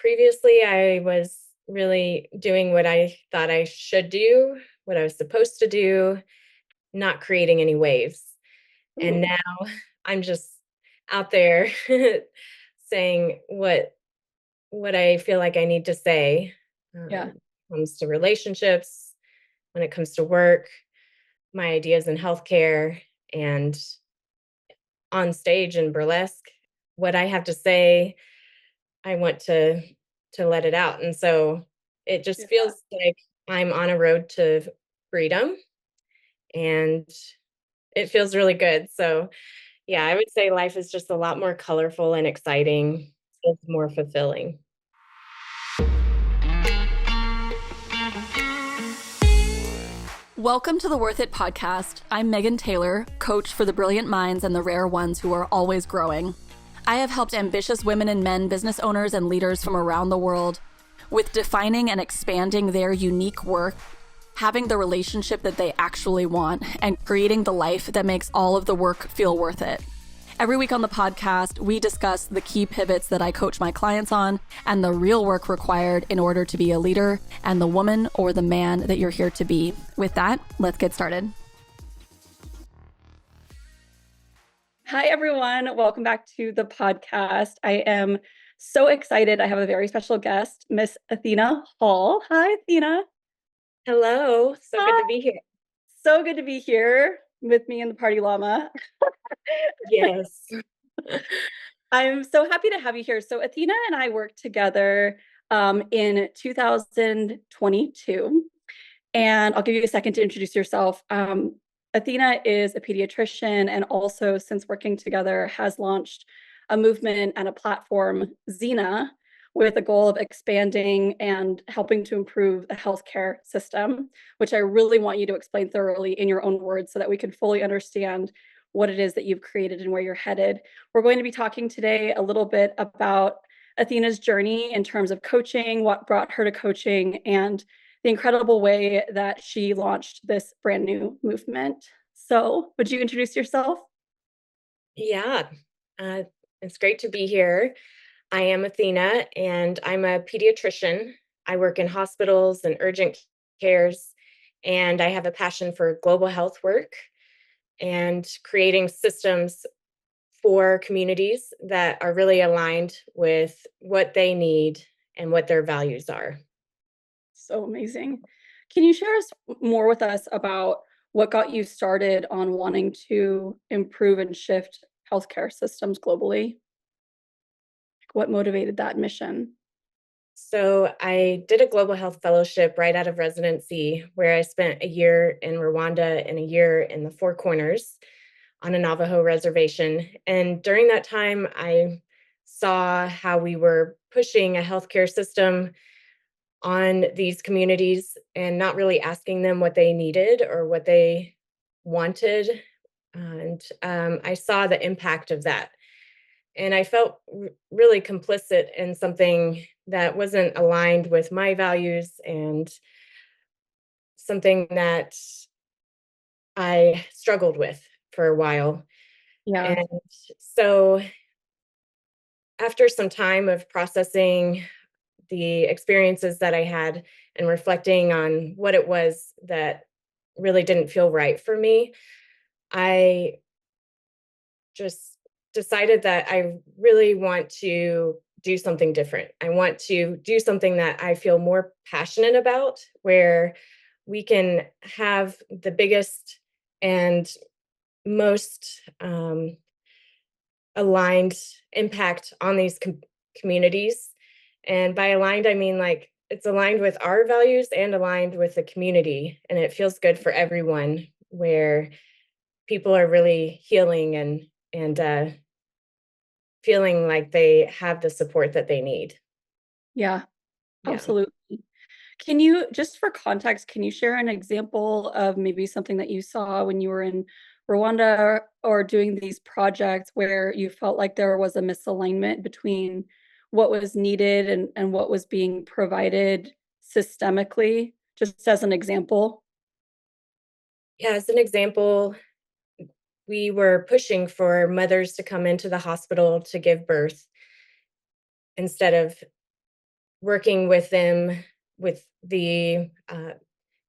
previously, I was really doing what I thought I should do, what I was supposed to do, not creating any waves. And Ooh, now I'm just out there saying what I feel like I need to say yeah. when it comes to relationships, when it comes to work, my ideas in healthcare, and on stage in burlesque. What I have to say, I want to let it out. And so it Yeah. just feels like I'm on a road to freedom, and it feels really good. So yeah, I would say life is just a lot more colorful and exciting. It's more fulfilling. Welcome to the Worth It podcast. I'm Megan Taylor, coach for the brilliant minds and the rare ones who are always growing. I have helped ambitious women and men, business owners and leaders from around the world with defining and expanding their unique work, having the relationship that they actually want, and creating the life that makes all of the work feel worth it. Every week on the podcast, we discuss the key pivots that I coach my clients on and the real work required in order to be a leader and the woman or the man that you're here to be. With that, let's get started. Hi, everyone. Welcome back to the podcast. I am so excited. I have a very special guest, Miss Athena Hall. Hi, Athena. Hello, so good Hi. to be here. So good to be here with me and the party llama. Yes. I'm so happy to have you here. So Athena and I worked together in 2022. And I'll give you a second to introduce yourself. Athena is a pediatrician and also, since working together, has launched a movement and a platform, ZNA, with a goal of expanding and helping to improve the healthcare system, which I really want you to explain thoroughly in your own words so that we can fully understand what it is that you've created and where you're headed. We're going to be talking today a little bit about Athena's journey in terms of coaching, what brought her to coaching, and the incredible way that she launched this brand new movement. So, would you introduce yourself? Yeah, uh, it's great to be here. I am Athena, and I'm a pediatrician. I work in hospitals and urgent cares, and I have a passion for global health work and creating systems for communities that are really aligned with what they need and what their values are. So amazing. Can you share more with us about what got you started on wanting to improve and shift healthcare systems globally? What motivated that mission? So, I did a global health fellowship right out of residency where I spent a year in Rwanda and a year in the Four Corners on a Navajo reservation. And during that time, I saw how we were pushing a healthcare system on these communities and not really asking them what they needed or what they wanted. And I saw the impact of that. And I felt really complicit in something that wasn't aligned with my values and something that I struggled with for a while. Yeah. And so after some time of processing the experiences that I had and reflecting on what it was that really didn't feel right for me, I just decided that I really want to do something different. I want to do something that I feel more passionate about, where we can have the biggest and most aligned impact on these communities. And by aligned, I mean like it's aligned with our values and aligned with the community. And it feels good for everyone, where people are really healing and feeling like they have the support that they need. Yeah, Yeah. absolutely. Can you, just for context, can you share an example of maybe something that you saw when you were in Rwanda or doing these projects where you felt like there was a misalignment between what was needed and what was being provided systemically, just as an example? Yeah, as an example, we were pushing for mothers to come into the hospital to give birth instead of working with them, with the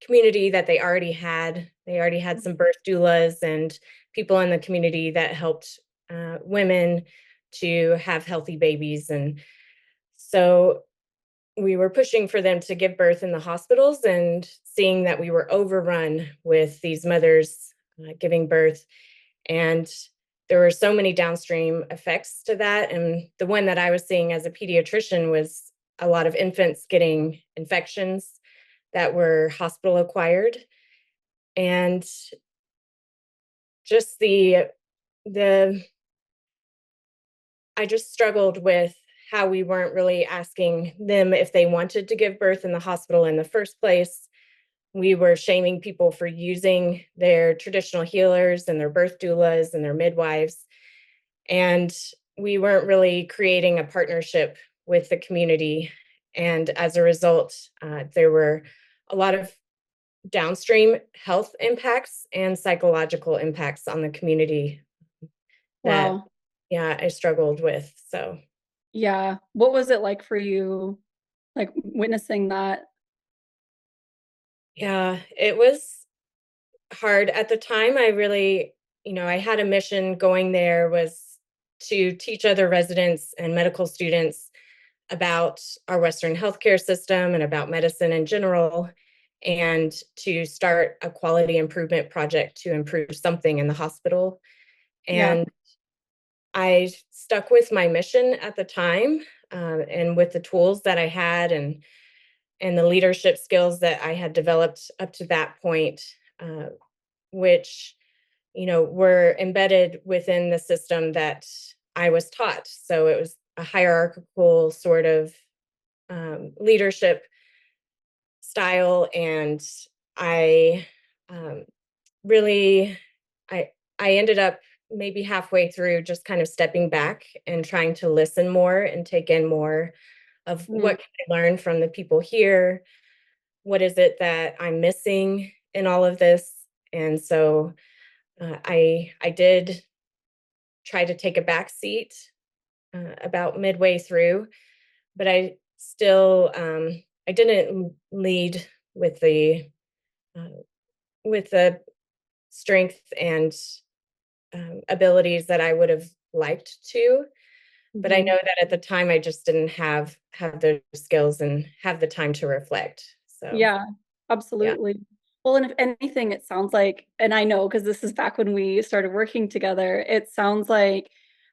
community that they already had. They already had some birth doulas and people in the community that helped women to have healthy babies. And so we were pushing for them to give birth in the hospitals, and seeing that we were overrun with these mothers giving birth. And there were so many downstream effects to that. And the one that I was seeing as a pediatrician was a lot of infants getting infections that were hospital acquired. And just the I just struggled with how we weren't really asking them if they wanted to give birth in the hospital in the first place. We were shaming people for using their traditional healers and their birth doulas and their midwives. And we weren't really creating a partnership with the community. And as a result, there were a lot of downstream health impacts and psychological impacts on the community that, Wow. yeah, I struggled with. So, Yeah. What was it like for you, like, witnessing that? yeah, it was hard at the time. I really, I had a mission going there was to teach other residents and medical students about our Western healthcare system and about medicine in general, and to start a quality improvement project to improve something in the hospital. Yeah. And I stuck with my mission at the time, and with the tools that I had, and the leadership skills that I had developed up to that point, uh, which were embedded within the system that I was taught. So it was a hierarchical sort of leadership style, and I um, really, I I ended up maybe halfway through just kind of stepping back and trying to listen more and take in more of Mm. what can I learn from the people here. What is it that I'm missing in all of this? And so I did try to take a back seat about midway through, but I didn't lead with the uh, with the strength and abilities that I would have liked to. But I Mhm. know that at the time I just didn't have those skills and have the time to reflect. So Yeah, yeah, absolutely. Well, and if anything, it sounds like, and I know because this is back when we started working together, it sounds like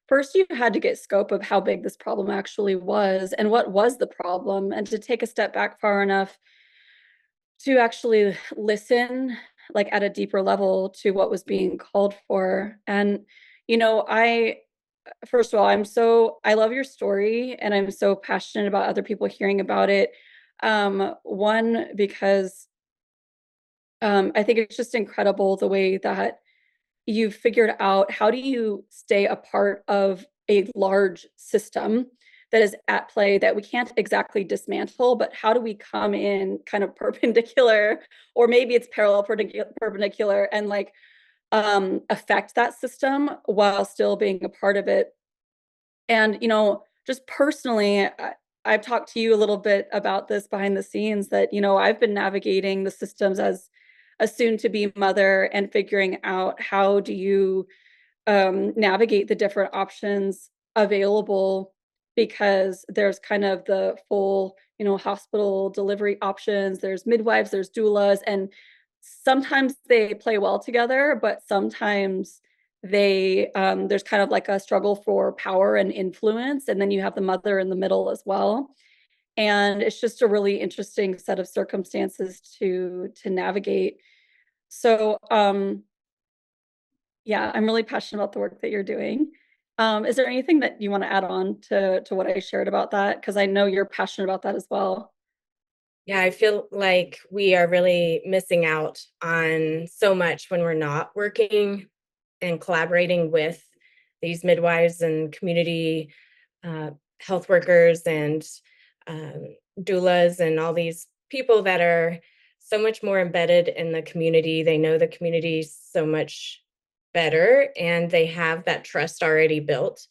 first you had to get scope of how big this problem actually was and what was the problem, and to take a step back far enough to actually listen, like, at a deeper level to what was being called for. And, I first of all, I love your story, and I'm so passionate about other people hearing about it. One, because I think it's just incredible the way that you've figured out how do you stay a part of a large system that is at play that we can't exactly dismantle, but how do we come in kind of perpendicular, or maybe it's parallel perpendicular, and like affect that system while still being a part of it. And just personally, I've talked to you a little bit about this behind the scenes, that I've been navigating the systems as a soon to be mother and figuring out how do you navigate the different options available, because there's kind of the full, hospital delivery options, there's midwives, there's doulas, and sometimes they play well together, but sometimes there's kind of like a struggle for power and influence, and then you have the mother in the middle as well. And it's just a really interesting set of circumstances to navigate. So, yeah, I'm really passionate about the work that you're doing. Is there anything that you wanna add on to what I shared about that? Because I know you're passionate about that as well. yeah, I feel like we are really missing out on so much when we're not working and collaborating with these midwives and community uh, health workers and um, doulas and all these people that are so much more embedded in the community. They know the community so much better, and they have that trust already built.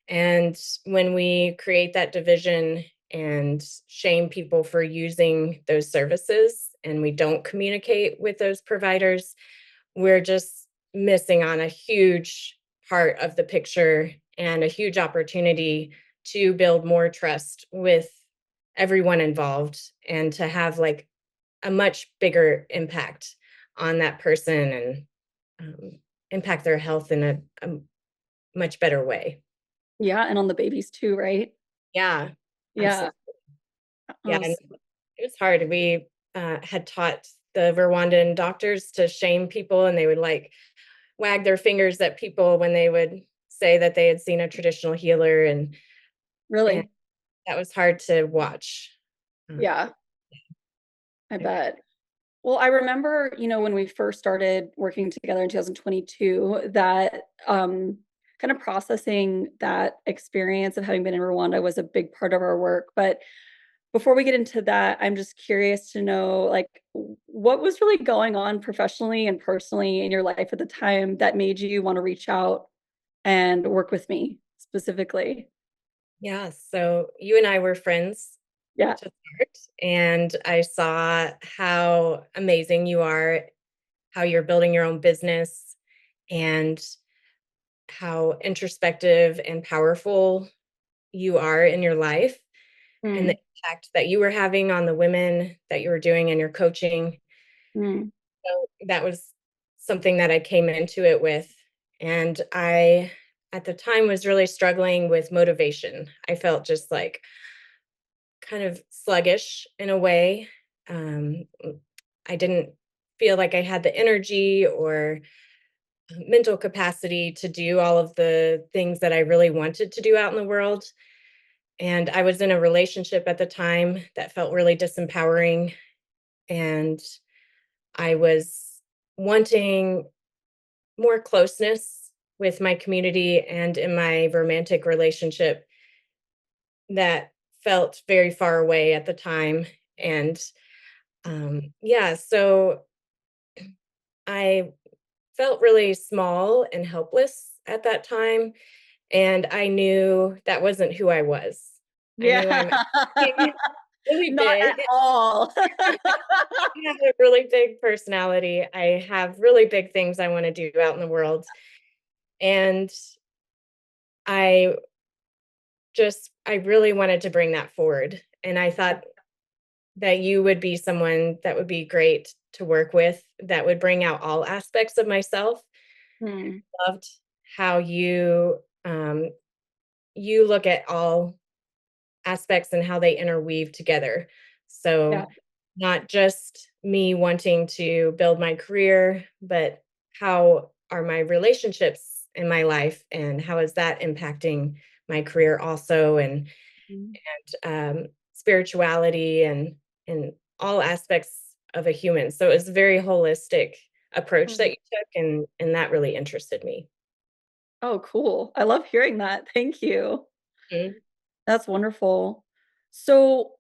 And when we create that division and shame people for using those services, and we don't communicate with those providers, we're just missing on a huge part of the picture and a huge opportunity to build more trust with everyone involved and to have like a much bigger impact on that person and impact their health in a much better way. Yeah, and on the babies too, right? Yeah, Yeah. absolutely. Yeah, and Awesome. it was hard. We had taught the Rwandan doctors to shame people, and they would like wag their fingers at people when they would say that they had seen a traditional healer, and Really? that was hard to watch. Um, Yeah, I bet. Well, I remember, when we first started working together in 2022, that kind of processing that experience of having been in Rwanda was a big part of our work. But before we get into that, I'm just curious to know, like, what was really going on professionally and personally in your life at the time that made you want to reach out and work with me specifically? yeah, so you and I were friends Yeah. to start, and I saw how amazing you are, how you're building your own business, and how introspective and powerful you are in your life, and the Mm, impact that you were having on the women that you were doing in your coaching. mm, So that was something that I came into it with. And I, at the time, was really struggling with motivation. I felt just like kind of sluggish in a way. Um, I didn't feel like I had the energy or mental capacity to do all of the things that I really wanted to do out in the world. And I was in a relationship at the time that felt really disempowering. And I was wanting more closeness with my community and in my romantic relationship that felt very far away at the time. And yeah, so I felt really small and helpless at that time. And I knew that wasn't who I was. I knew yeah. I'm acting really Not big. at all. I have a really big personality. I have really big things I want to do out in the world. And I I really wanted to bring that forward. And I thought that you would be someone that would be great to work with, that would bring out all aspects of myself. Mm, Loved how you look at all aspects and how they interweave together. yeah. So not just me wanting to build my career, but how are my relationships in my life and how is that impacting my career also, Mm, spirituality and all aspects of a human. So it was a very holistic approach that mm. you took, and that really interested me. Oh, cool. I love hearing that. Thank you. Mhm. That's wonderful. So,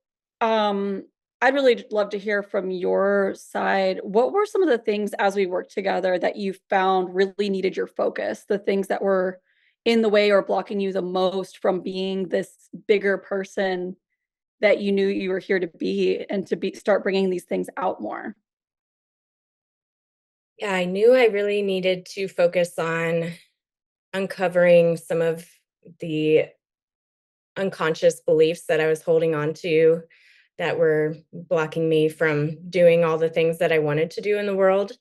I'd really love to hear from your side. What were some of the things as we worked together that you found really needed your focus? The things that were in the way or blocking you the most from being this bigger person that you knew you were here to be and to be start bringing these things out more? Yeah, I knew I really needed to focus on uncovering some of the unconscious beliefs that I was holding on to that were blocking me from doing all the things that I wanted to do in the world.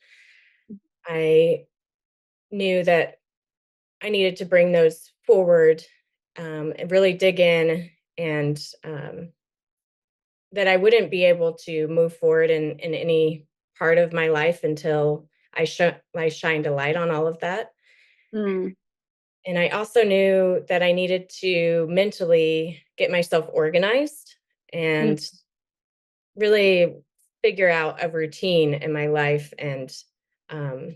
I knew that I needed to bring those forward, and really dig in, and that I wouldn't be able to move forward in any part of my life until I shined a light on all of that. Mm, And I also knew that I needed to mentally get myself organized mm, and really figure out a routine in my life and um,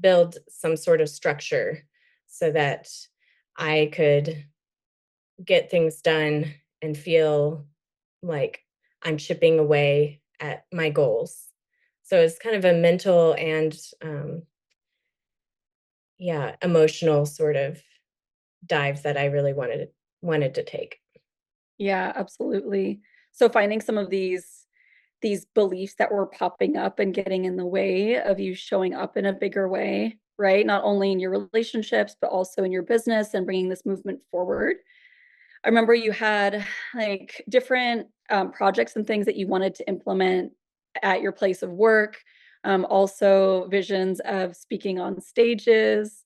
build some sort of structure so that I could get things done and feel like I'm chipping away at my goals. So it's kind of a mental and yeah, emotional sort of dive that I really wanted to take. Yeah, absolutely. So finding some of these beliefs that were popping up and getting in the way of you showing up in a bigger way, right? Not only in your relationships, but also in your business and bringing this movement forward. I remember you had like different projects and things that you wanted to implement at your place of work, also visions of speaking on stages.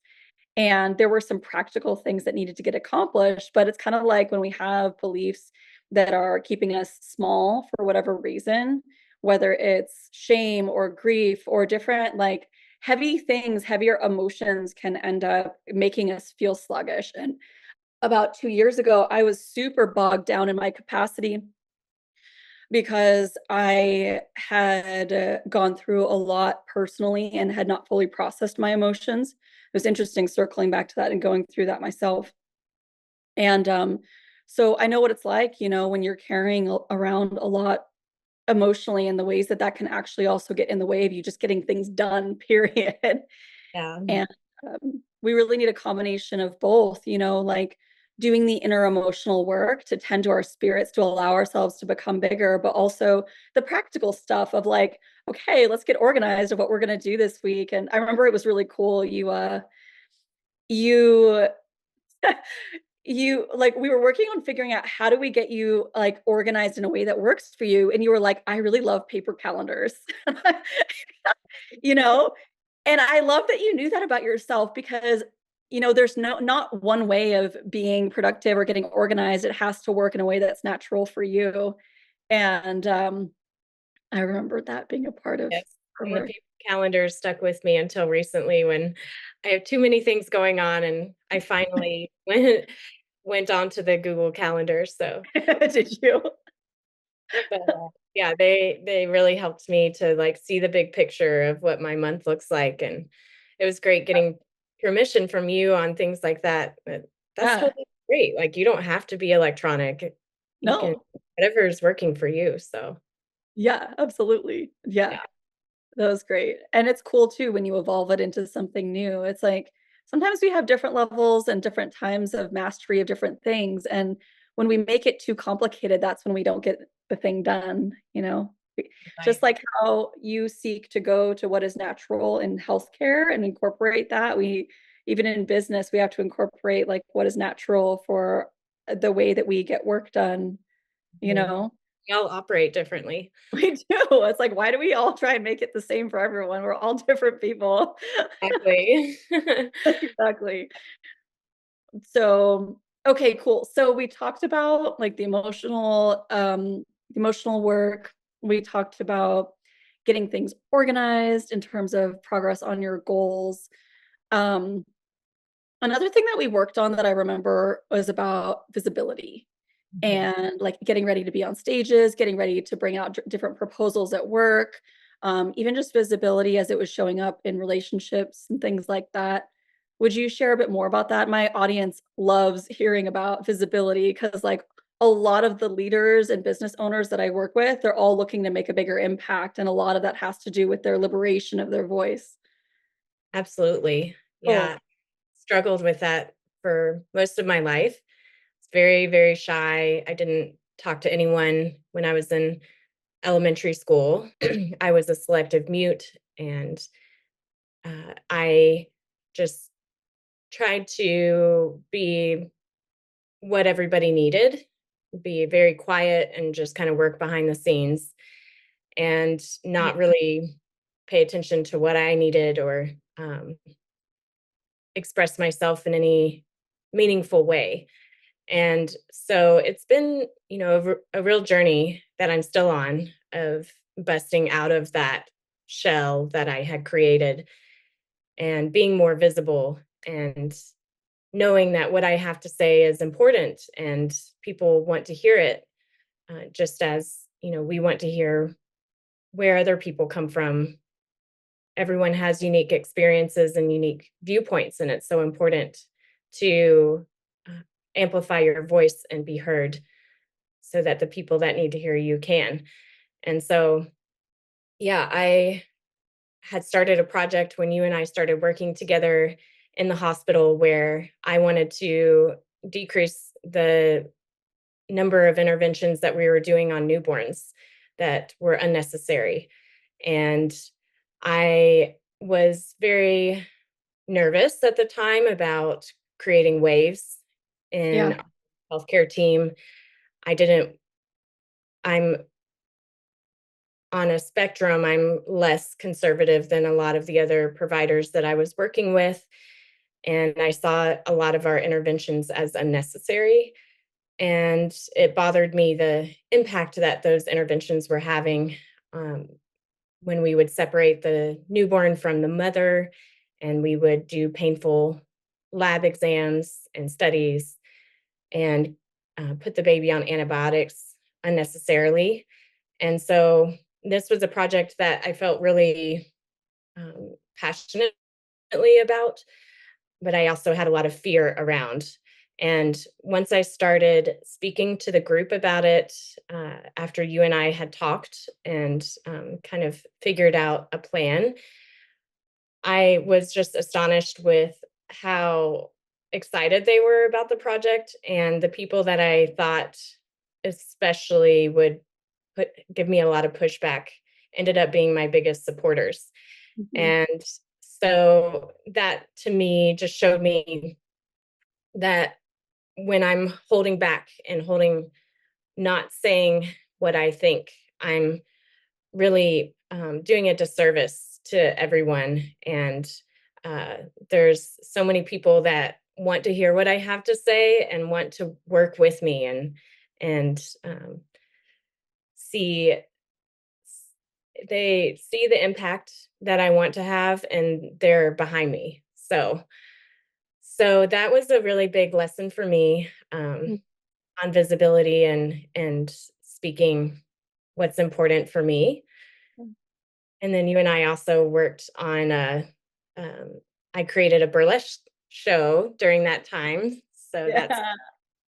And there were some practical things that needed to get accomplished, but it's kind of like when we have beliefs that are keeping us small for whatever reason, whether it's shame or grief or different like heavy things, heavier emotions can end up making us feel sluggish. And about 2 years ago, I was super bogged down in my capacity because I had gone through a lot personally and had not fully processed my emotions. It was interesting circling back to that and going through that myself. And so I know what it's like, when you're carrying around a lot emotionally and the ways that that can actually also get in the way of you just getting things done, period. Yeah. And, we really need a combination of both, like doing the inner emotional work to tend to our spirits to allow ourselves to become bigger, but also the practical stuff of like, okay, let's get organized of what we're going to do this week. And I remember it was really cool. You you like we were working on figuring out how do we get you like organized in a way that works for you. And you were like, I really love paper calendars. you know And I love that you knew that about yourself because, there's not one way of being productive or getting organized. It has to work in a way that's natural for you. And I remember that being a part of Yes, her and the work. paper calendar stuck with me until recently when I have too many things going on, and I finally went on to the Google Calendar, so Did you? but, yeah, they really helped me to, like, see the big picture of what my month looks like, and it was great getting permission from you on things like that, but that's Yeah. totally great, like, you don't have to be electronic. You can No. whatever is working for you, so, Yeah, absolutely. Yeah. yeah, That was great, and it's cool too when you evolve it into something new. It's like, sometimes we have different levels and different times of mastery of different things, and when we make it too complicated, that's when we don't get the thing done. Just right. like how you seek to go to what is natural in healthcare and incorporate that, we even in business, we have to incorporate, like, what is natural for, the way that we get work done, you Mhm. know? We all operate differently. We do. It's like, why do we all try and make it the same for everyone? We're all different people. Exactly. Exactly. So, okay, cool. So we talked about like the emotional work. We talked about getting things organized in terms of progress on your goals. Um, Another thing that we worked on that I remember was about visibility Mhm. and like getting ready to be on stages, getting ready to bring out different proposals at work, even just visibility as it was showing up in relationships and things like that. Would you share a bit more about that? My audience loves hearing about visibility because, like, a lot of the leaders and business owners that I work with, they're all looking to make a bigger impact. And a lot of that has to do with their liberation of their voice. Absolutely. Oh, Yeah, struggled with that for most of my life. It's very, very shy. I didn't talk to anyone when I was in elementary school. I was a selective mute, and, I just tried to be what everybody needed, be very quiet and just kinda work behind the scenes and not really pay attention to what I needed or, express myself in any meaningful way. And so it's been, a real journey that I'm still on of busting out of that shell that I had created and being more visible and knowing that what I have to say is important and people want to hear it, just as, we want to hear where other people come from. Everyone has unique experiences and unique viewpoints, and it's so important to uh, amplify your voice and be heard so that the people that need to hear you can. And so, yeah, I had started a project when you and I started working together in the hospital where I wanted to decrease the number of interventions that we were doing on newborns that were unnecessary. And I was very nervous at the time about creating waves in Yeah. our healthcare team. I didn't, I'm on a spectrum, I'm less conservative than a lot of the other providers that I was working with. And I saw a lot of our interventions as unnecessary. And it bothered me the impact that those interventions were having, um, when we would separate the newborn from the mother and we would do painful lab exams and studies and put the baby on antibiotics unnecessarily. And so this was a project that I felt really passionately about, but I also had a lot of fear around. And once I started speaking to the group about it, after you and I had talked and kind of figured out a plan, I was just astonished with how excited they were about the project, and the people that I thought especially would give me a lot of pushback ended up being my biggest supporters. Mhm. And so that to me just showed me that when I'm holding back and not saying what I think, I'm really doing a disservice to everyone. And uh, there's so many people that want to hear what I have to say and want to work with me and see they see the impact that I want to have and they're behind me. So that was a really big lesson for me, Mm. on visibility and speaking what's important for me. Mm. And then you and I also worked on um, I created a burlesque show during that time. So that's Yeah.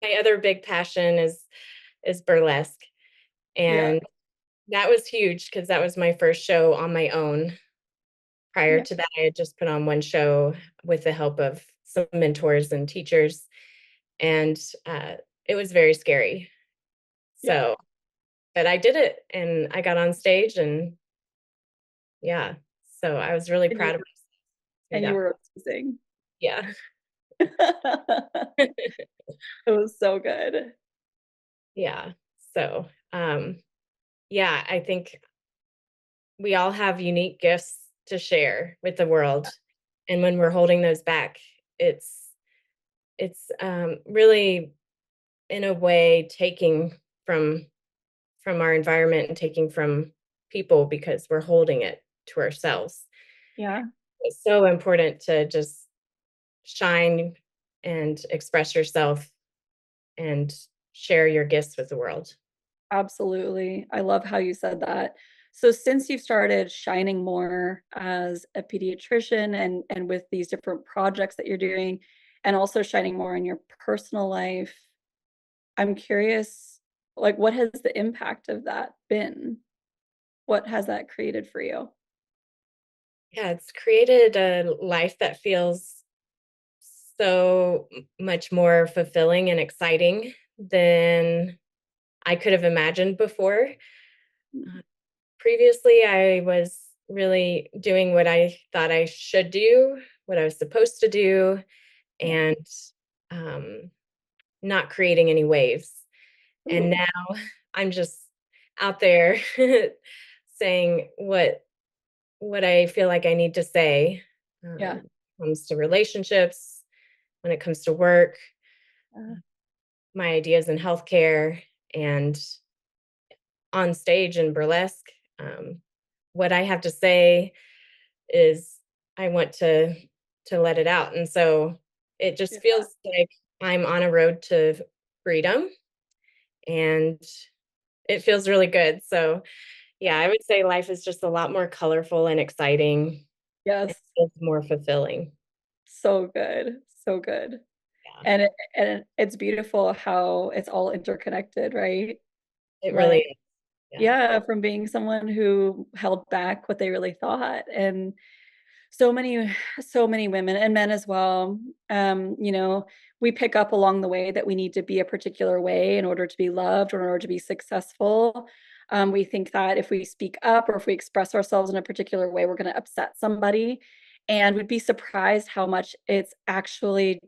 my other big passion is burlesque. Yeah. And that was huge because that was my first show on my own. Prior Yeah. to that, I had just put on one show with the help of some mentors and teachers, and it was very scary. Yeah. So, but I did it, and I got on stage, and yeah, so I was really And you proud of myself through and you that. were amazing. Yeah, It was so good. yeah. So, yeah, I think we all have unique gifts to share with the world, and when we're holding those back, it's really in a way taking from from our environment and taking from people because we're holding it to ourselves. Yeah, It's so important to just shine and express yourself and share your gifts with the world. absolutely. I love how you said that. So since you've started shining more as a pediatrician and with these different projects that you're doing and also shining more in your personal life, I'm curious, like, what has the impact of that been? What has that created for you? Yeah, it's created a life that feels so much more fulfilling and exciting than I could have imagined before. Mm. Uh, Previously, I was really doing what I thought I should do, what I was supposed to do, Yeah. and um, not creating any waves. And Ooh, now I'm just out there saying what I feel like I need to say, yeah. when it comes to relationships, when it comes to work, Uh, my ideas in healthcare, and on stage in burlesque. What I have to say is I want to let it out. And so it yeah, just feels like I'm on a road to freedom, and it feels really good. So yeah, I would say life is just a lot more colorful and exciting. It yes. feels more fulfilling. So good, so good. Yeah, And it's beautiful how it's all interconnected, right? it really Like, is. Yeah. yeah, from being someone who held back what they really thought, and so many so many women and men as well, you know, we pick up along the way that we need to be a particular way in order to be loved or in order to be successful. We think that if we speak up or if we express ourselves in a particular way, we're going to upset somebody. And we'd be surprised how much it's actually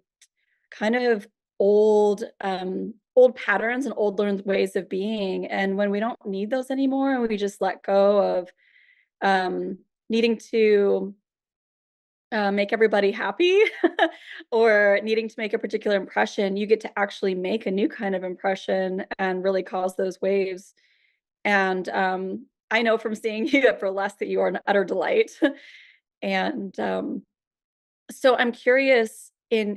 kind of old patterns and old learned ways of being. And when we don't need those anymore, and we just let go of needing to make everybody happy or needing to make a particular impression, you get to actually make a new kind of impression and really cause those waves. And I know from seeing you at Burlesque that you are an utter delight. And so I'm curious in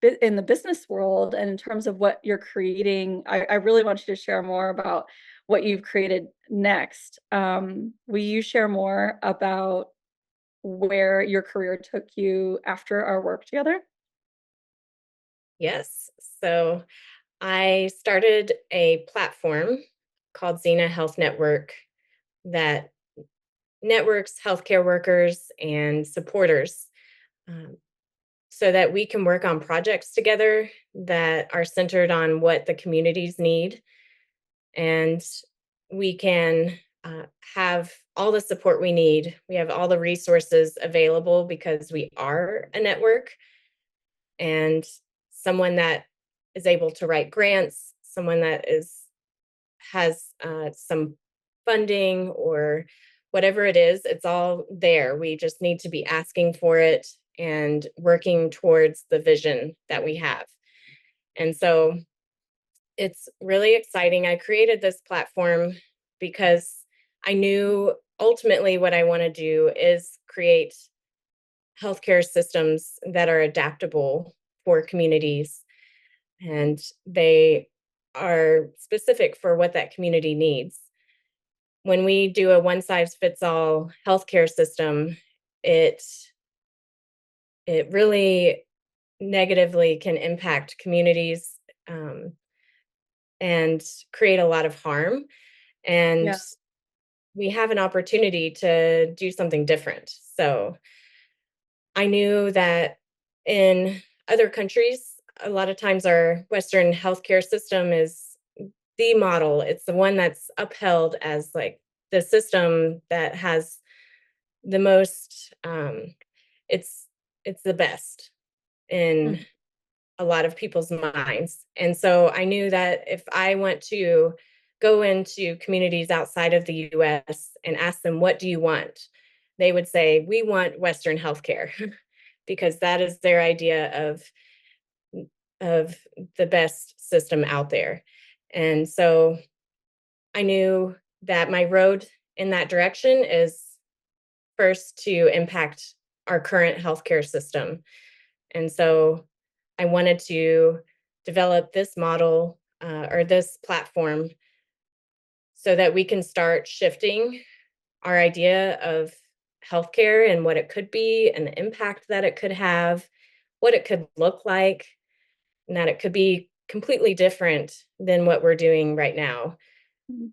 the business world and in terms of what you're creating. I really want you to share more about what you've created next. Will you share more about where your career took you after our work together? Yes. So I started a platform called ZNA Health Network that networks healthcare workers and supporters, um, so that we can work on projects together that are centered on what the communities need. And we can have all the support we need. We have all the resources available because we are a network, and someone that is able to write grants, someone that has some funding or whatever it is, it's all there. We just need to be asking for it and working towards the vision that we have. And so it's really exciting. I created this platform because I knew ultimately what I want to do is create healthcare systems that are adaptable for communities, and they are specific for what that community needs. When we do a one size fits all healthcare system, it it really negatively can impact communities, um, and create a lot of harm. And Yeah. we have an opportunity to do something different. So I knew that in other countries, a lot of times our Western healthcare system is the model. It's the one that's upheld as like the system that has the most, it's it's the best in Mhm. a lot of people's minds. And so I knew that if I want to go into communities outside of the US and ask them, what do you want? They would say, we want Western healthcare, because that is their idea of the best system out there. And so I knew that my road in that direction is first to impact our current healthcare system. And so I wanted to develop this model, or this platform, so that we can start shifting our idea of healthcare and what it could be and the impact that it could have, what it could look like, and that it could be completely different than what we're doing right now. Mhm.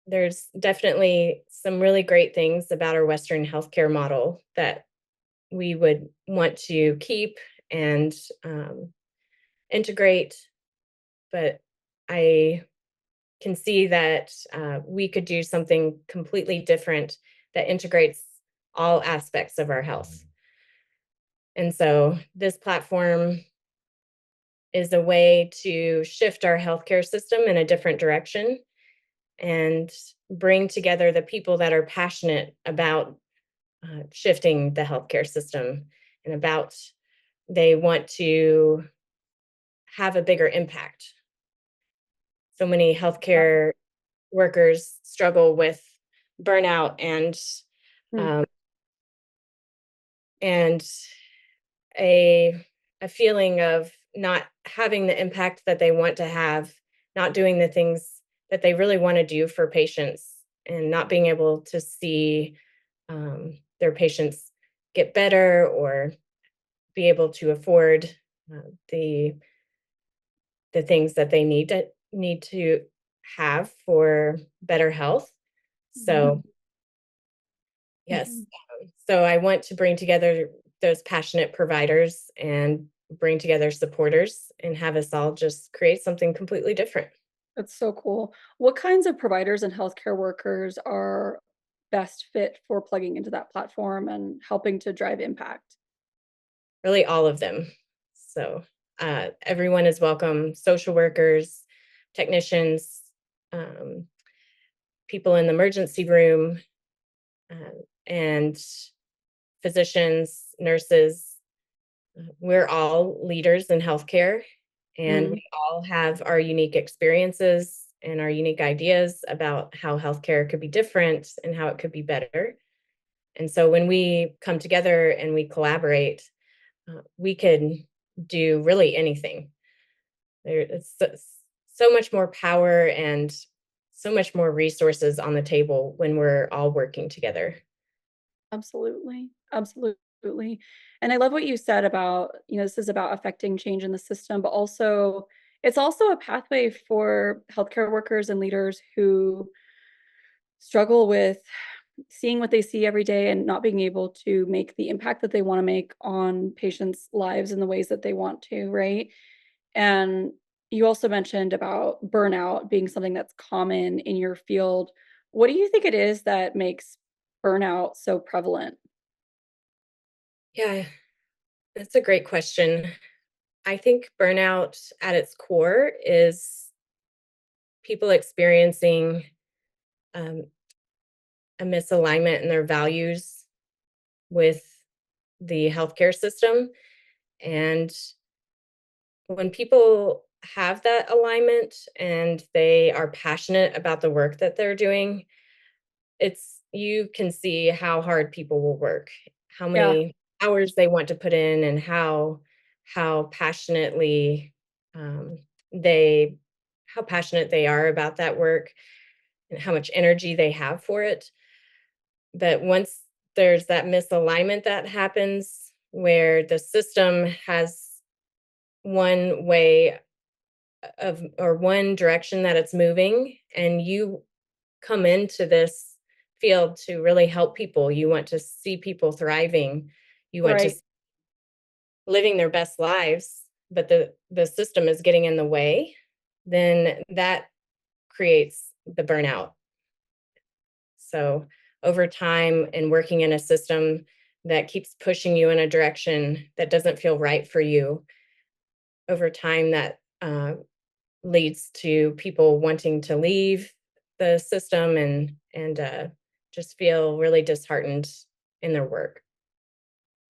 There's definitely some really great things about our Western healthcare model that we would want to keep and integrate, but I can see that we could do something completely different that integrates all aspects of our health. And so this platform is a way to shift our healthcare system in a different direction and bring together the people that are passionate about shifting the healthcare system and about they want to have a bigger impact. So many healthcare workers struggle with burnout Mhm. um, and a a feeling of not having the impact that they want to have, not doing the things that they really want to do for patients, and not being able to see their patients get better or be able to afford uh, the the things that they need to have for better health. So Mhm. yes. Mhm. So I want to bring together those passionate providers and bring together supporters and have us all just create something completely different. That's so cool. What kinds of providers and healthcare workers are best fit for plugging into that platform and helping to drive impact? Really, all of them. So everyone is welcome: social workers, technicians, um, people in the emergency room, and physicians, nurses. We're all leaders in healthcare, and Mm, we all have our unique experiences and our unique ideas about how healthcare could be different and how it could be better. And so when we come together and we collaborate, we can do really anything. There is so much more power and so much more resources on the table when we're all working together. absolutely. Absolutely. And I love what you said about, this is about affecting change in the system, but also it's also a pathway for healthcare workers and leaders who struggle with seeing what they see every day and not being able to make the impact that they want to make on patients' lives in the ways that they want to, right? And you also mentioned about burnout being something that's common in your field. What do you think it is that makes burnout so prevalent? Yeah, that's a great question. I think burnout at its core is people experiencing um, a misalignment in their values with the healthcare system. And when people have that alignment and they are passionate about the work that they're doing, you can see how hard people will work, how Yeah, many hours they want to put in, and how passionately um, they how passionate they are about that work and how much energy they have for it. But once there's that misalignment that happens where the system has one way of or one direction that it's moving, and you come into this field to really help people, you want to see people thriving, you want to right. living their best lives, but the system is getting in the way, then that creates the burnout. So over time and working in a system that keeps pushing you in a direction that doesn't feel right for you, over time that leads to people wanting to leave the system and just feel really disheartened in their work.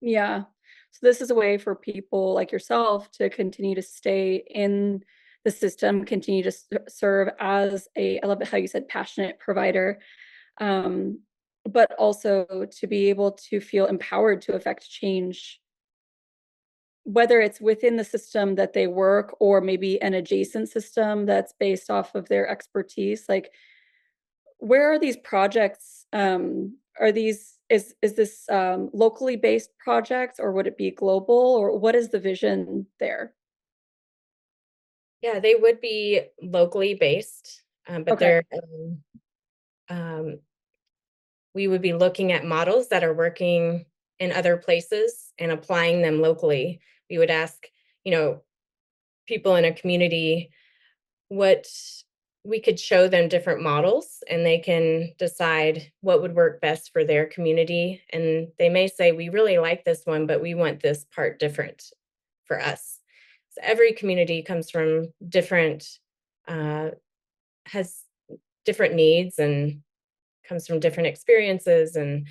Yeah. So this is a way for people like yourself to continue to stay in the system, continue to serve as I love how you said passionate provider, um, but also to be able to feel empowered to affect change, whether it's within the system that they work or maybe an adjacent system that's based off of their expertise. Like, where are these projects? Are these is this locally based projects or would it be global or what is the vision there? Yeah, they would be locally based, but Okay. um, we would be looking at models that are working in other places and applying them locally. We would ask, you know, people in a community what we could show them different models and they can decide what would work best for their community. And they may say, we really like this one, but we want this part different for us. So every community comes from uh, has different needs and comes from different experiences and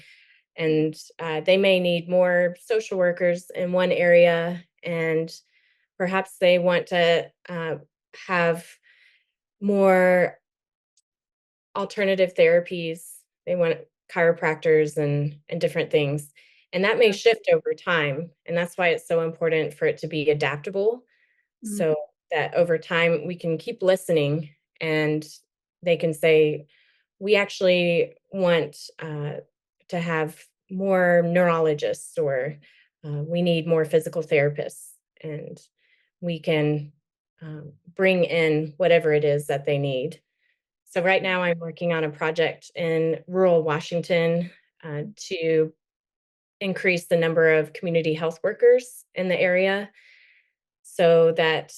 they may need more social workers in one area and perhaps they want to have more alternative therapies. They want chiropractors and different things. And that may Yeah. shift over time. And that's why it's so important for it to be adaptable Mhm. so that over time we can keep listening and they can say, we actually want to have more neurologists or we need more physical therapists. And we can bring in whatever it is that they need. So right now I'm working on a project in rural Washington to increase the number of community health workers in the area. so that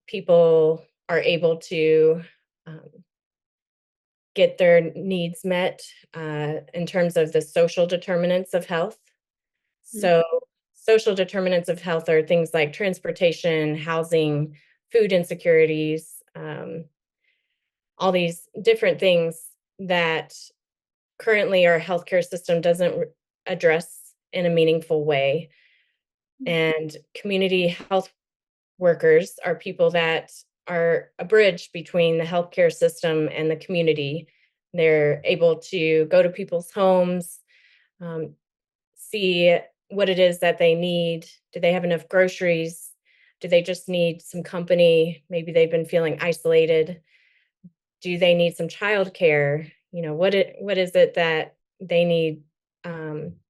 people are able to um, get their needs met in terms of the social determinants of health. Mm. So, social determinants of health are things like transportation, housing, food insecurities, all these different things that currently our healthcare system doesn't address in a meaningful way. And community health workers are people that are a bridge between the healthcare system and the community. They're able to go to people's homes, um, see what it is that they need. Do they have enough groceries? Do they just need some company? Maybe they've been feeling isolated. Do they need some childcare? What is it that they need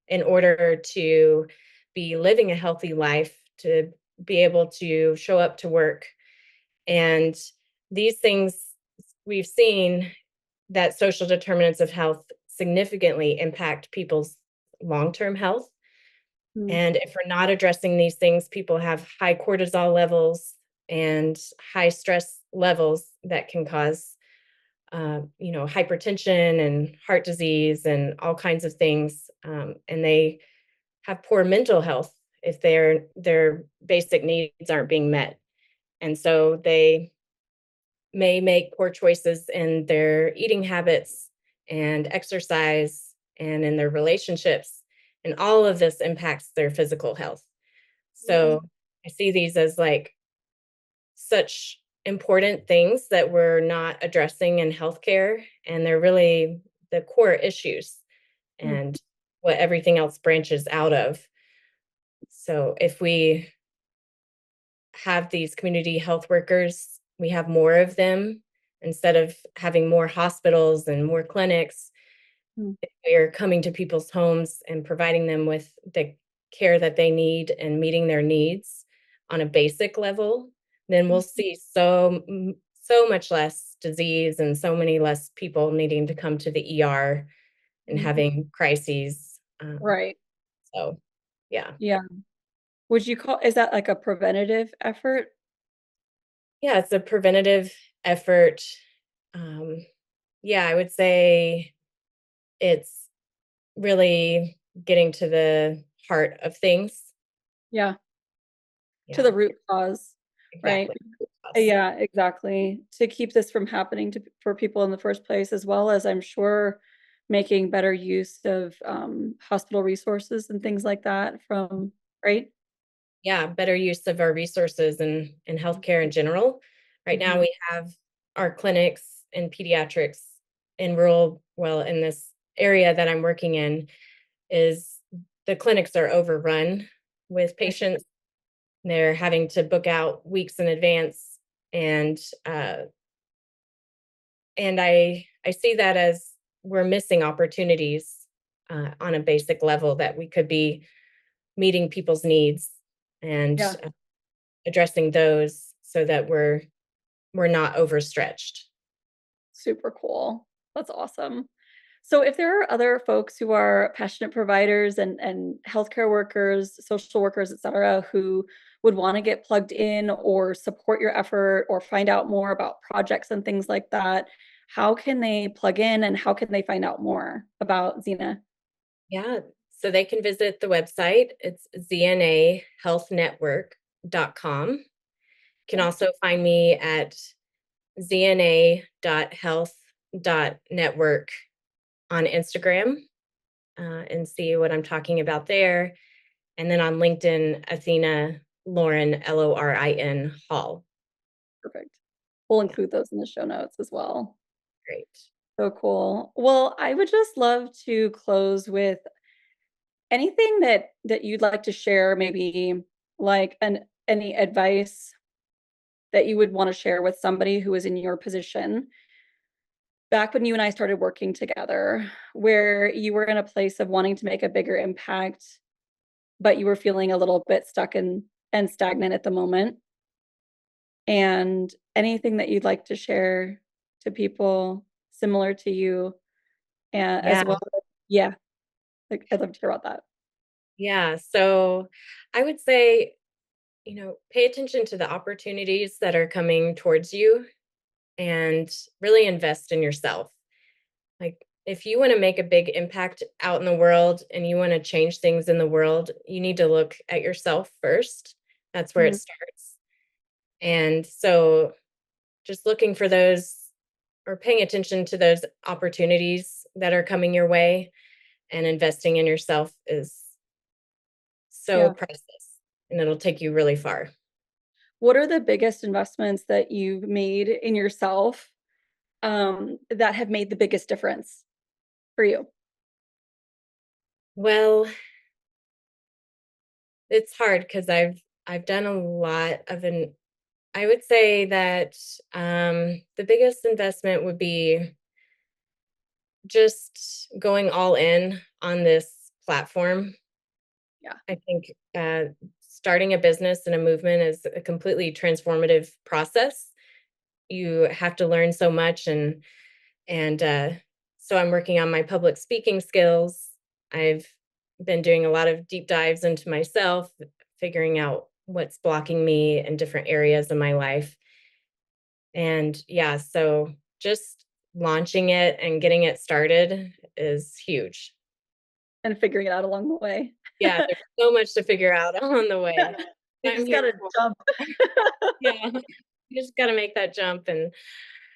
in order to be living a healthy life, to be able to show up to work? And these things, we've seen that social determinants of health significantly impact people's long-term health. Mm. And if we're not addressing these things, people have high cortisol levels and high stress levels that can cause, hypertension and heart disease and all kinds of things. And they have poor mental health if their basic needs aren't being met. And so they may make poor choices in their eating habits and exercise and in their relationships. And all of this impacts their physical health. Absolutely. So I see these as like such important things that we're not addressing in healthcare. And they're really the core issues Mm. and what everything else branches out of. So if we have these community health workers, we have more of them instead of having more hospitals and more clinics. Mm. If we're coming to people's homes and providing them with the care that they need and meeting their needs on a basic level, then we'll see so much less disease and so many less people needing to come to the ER and Mm. having crises. Right. So, yeah. Yeah. Is that like a preventative effort? Yeah, it's a preventative effort. Um, yeah, I would say it's really getting to the heart of things. Yeah. To the Yeah, root cause, right? exactly. Yeah, exactly. To keep this from happening for people in the first place, as well as I'm sure making better use of hospital resources and things like that right? Yeah, better use of our resources and healthcare in general. Right now, Mhm. we have our clinics in pediatrics in this area that I'm working in, is the clinics are overrun with patients. They're having to book out weeks in advance, and uh, and I see that as we're missing opportunities on a basic level that we could be meeting people's needs and Yeah, addressing those so that we're not overstretched. super cool. That's awesome. So if there are other folks who are passionate providers and healthcare workers, social workers, et cetera, who would want to get plugged in or support your effort or find out more about projects and things like that, how can they plug in and how can they find out more about Xena? Yeah, so they can visit the website. It's ZNA Health Network.com. You can Okay, also find me at zna.health.network on Instagram and see what I'm talking about there. And then on LinkedIn, Athena Lorin, Lorin Hall. perfect. We'll Yeah, include those in the show notes as well. great. So cool. Well, I would just love to close with anything that you'd like to share, maybe like any advice that you would want to share with somebody who is in your position back when you and I started working together, where you were in a place of wanting to make a bigger impact, but you were feeling a little bit stuck and stagnant at the moment. And anything that you'd like to share to people similar to you, Yeah, as well. Yeah, like, I'd love to hear about that. yeah. So I would say pay attention to the opportunities that are coming towards you and really invest in yourself. Like, if you want to make a big impact out in the world and you want to change things in the world, you need to look at yourself first. That's where it Mhm. starts. And so, just looking for those or paying attention to those opportunities that are coming your way and investing in yourself is so Yeah. priceless, and it'll take you really far. What are the biggest investments that you've made in yourself, that have made the biggest difference for you? Well, it's hard because I've done a lot of an I would say that the biggest investment would be just going all in on this platform. Yeah. I think starting a business and a movement is a completely transformative process. You have to learn so much, and so I'm working on my public speaking skills. I've been doing a lot of deep dives into myself, figuring out what's blocking me in different areas of my life. And yeah, so just launching it and getting it started is huge. And figuring it out along the way. Yeah, there's so much to figure out on the way. You I'm just here gotta for jump. yeah, you just gotta make that jump and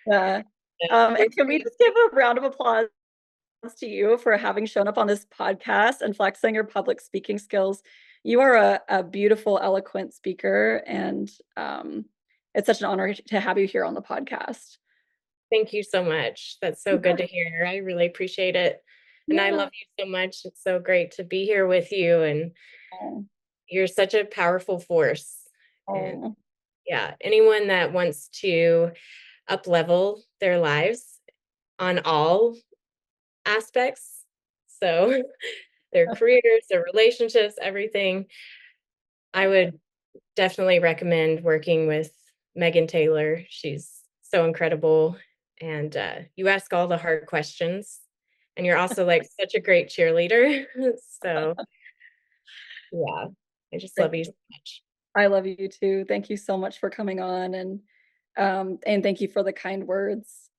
Yeah. we're And can we just give a round of applause to you for having shown up on this podcast and flexing your public speaking skills? You are a beautiful, eloquent speaker, and, it's such an honor to have you here on the podcast. thank you so much. That's so good to hear. I really appreciate it. And I Yeah. love you so much. It's so great to be here with you, and Oh, you're such a powerful force. And oh, yeah, anyone that wants to up level their lives on all aspects. So their careers, their relationships, everything. I would definitely recommend working with Megan Taylor. She's so incredible. And you ask all the hard questions. And you're also like such a great cheerleader. So yeah, I just thank love you so you. much. I love you too. Thank you so much for coming on, and thank you for the kind words.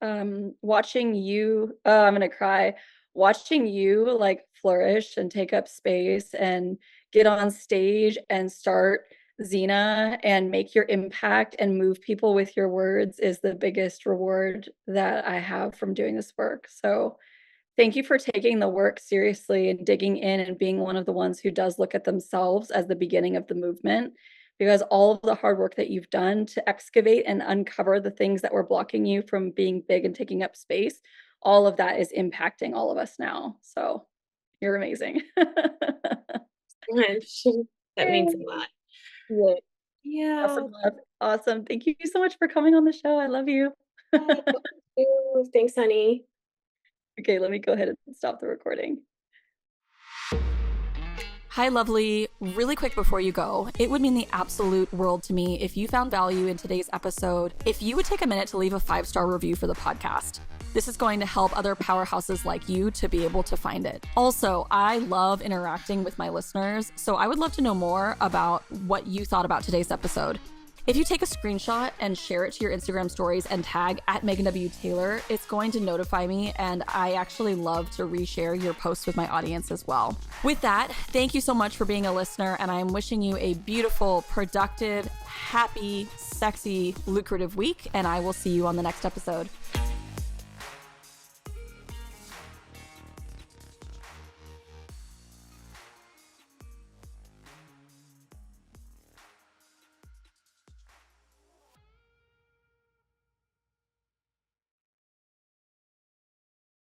Watching you, oh, I'm gonna cry. Watching you like flourish and take up space and get on stage and start Xena and make your impact and move people with your words is the biggest reward that I have from doing this work. So thank you for taking the work seriously and digging in and being one of the ones who does look at themselves as the beginning of the movement, because all of the hard work that you've done to excavate and uncover the things that were blocking you from being big and taking up space, all of that is impacting all of us now. So you're amazing. Much. That means a lot. Yeah. Yeah. Awesome. Love. Awesome. Thank you so much for coming on the show. I love you. Thank you. Thanks, honey. Okay, let me go ahead and stop the recording. Hi, lovely. Really quick before you go, it would mean the absolute world to me if you found value in today's episode, if you would take a minute to leave a 5-star review for the podcast. This is going to help other powerhouses like you to be able to find it. Also, I love interacting with my listeners, so I would love to know more about what you thought about today's episode. If you take a screenshot and share it to your Instagram stories and tag at Megan W. Taylor, it's going to notify me, and I actually love to reshare your posts with my audience as well. With that, thank you so much for being a listener, and I'm wishing you a beautiful, productive, happy, sexy, lucrative week, and I will see you on the next episode.